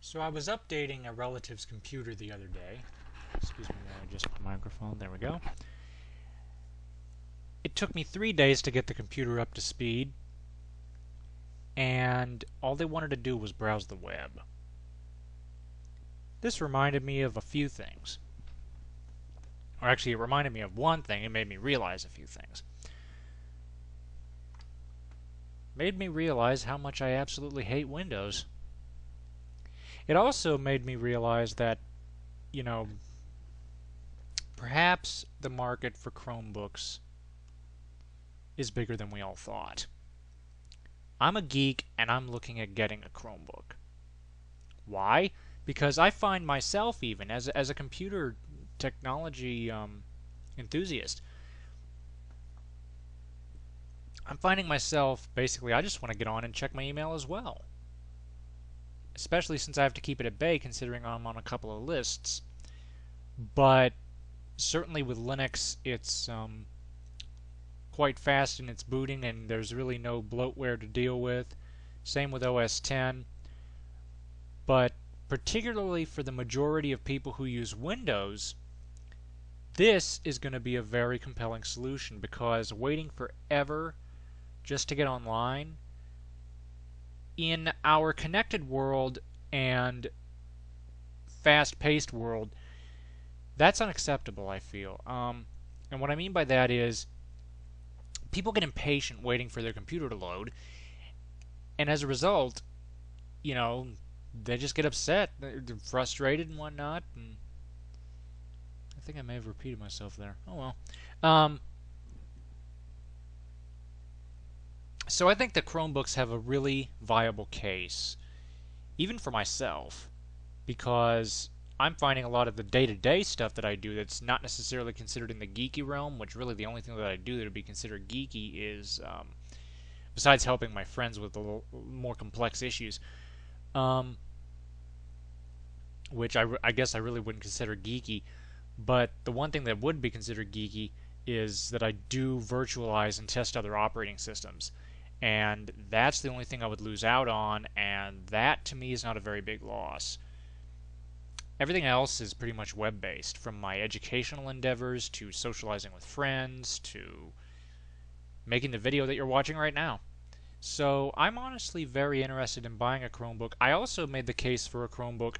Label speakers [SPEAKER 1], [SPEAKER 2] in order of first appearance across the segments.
[SPEAKER 1] So I was updating a relative's computer the other day. Excuse me, I adjust the microphone. There we go. It took me 3 days to get the computer up to speed, and all they wanted to do was browse the web. This reminded me of a few things. Or actually, it reminded me of one thing. It made me realize a few things. Made me realize how much I absolutely hate Windows. It also made me realize that, perhaps the market for Chromebooks is bigger than we all thought. I'm a geek and I'm looking at getting a Chromebook. Why? Because I find myself, even as a computer technology enthusiast, I'm finding myself basically I just want to get on and check my email as well. Especially since I have to keep it at bay considering I'm on a couple of lists. But certainly with Linux, it's quite fast in its booting and there's really no bloatware to deal with. Same with OS X. But particularly for the majority of people who use Windows, this is going to be a very compelling solution because waiting forever just to get online in our connected world and fast-paced world, that's unacceptable, I feel. And what I mean by that is people get impatient waiting for their computer to load, and as a result, they just get upset, they're frustrated and whatnot, and I think I may have repeated myself there. Oh well. So I think the Chromebooks have a really viable case, even for myself, because I'm finding a lot of the day-to-day stuff that I do that's not necessarily considered in the geeky realm, which really the only thing that I do that would be considered geeky is, besides helping my friends with a little more complex issues, which I guess I really wouldn't consider geeky, but the one thing that would be considered geeky is that I do virtualize and test other operating systems. And that's the only thing I would lose out on, and that to me is not a very big loss. Everything else is pretty much web-based, from my educational endeavors to socializing with friends to making the video that you're watching right now. So I'm honestly very interested in buying a Chromebook. I also made the case for a Chromebook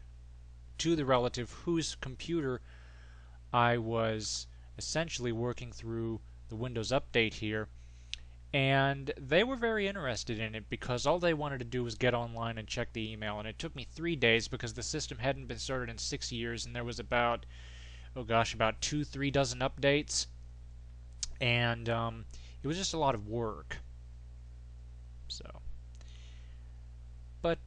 [SPEAKER 1] to the relative whose computer I was essentially working through the Windows update here, and they were very interested in it because all they wanted to do was get online and check the email, and it took me 3 days because the system hadn't been started in 6 years, and there was about 2-3 dozen updates, and it was just a lot of work. So, but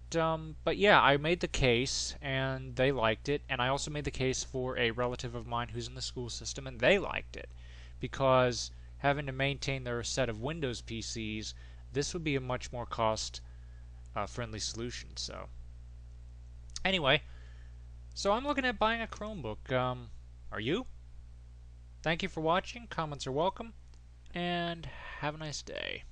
[SPEAKER 1] yeah, I made the case, and they liked it, and I also made the case for a relative of mine who's in the school system, and they liked it because having to maintain their set of Windows PCs, this would be a much more cost-friendly solution. So, anyway, so I'm looking at buying a Chromebook. Are you? Thank you for watching. Comments are welcome, and have a nice day.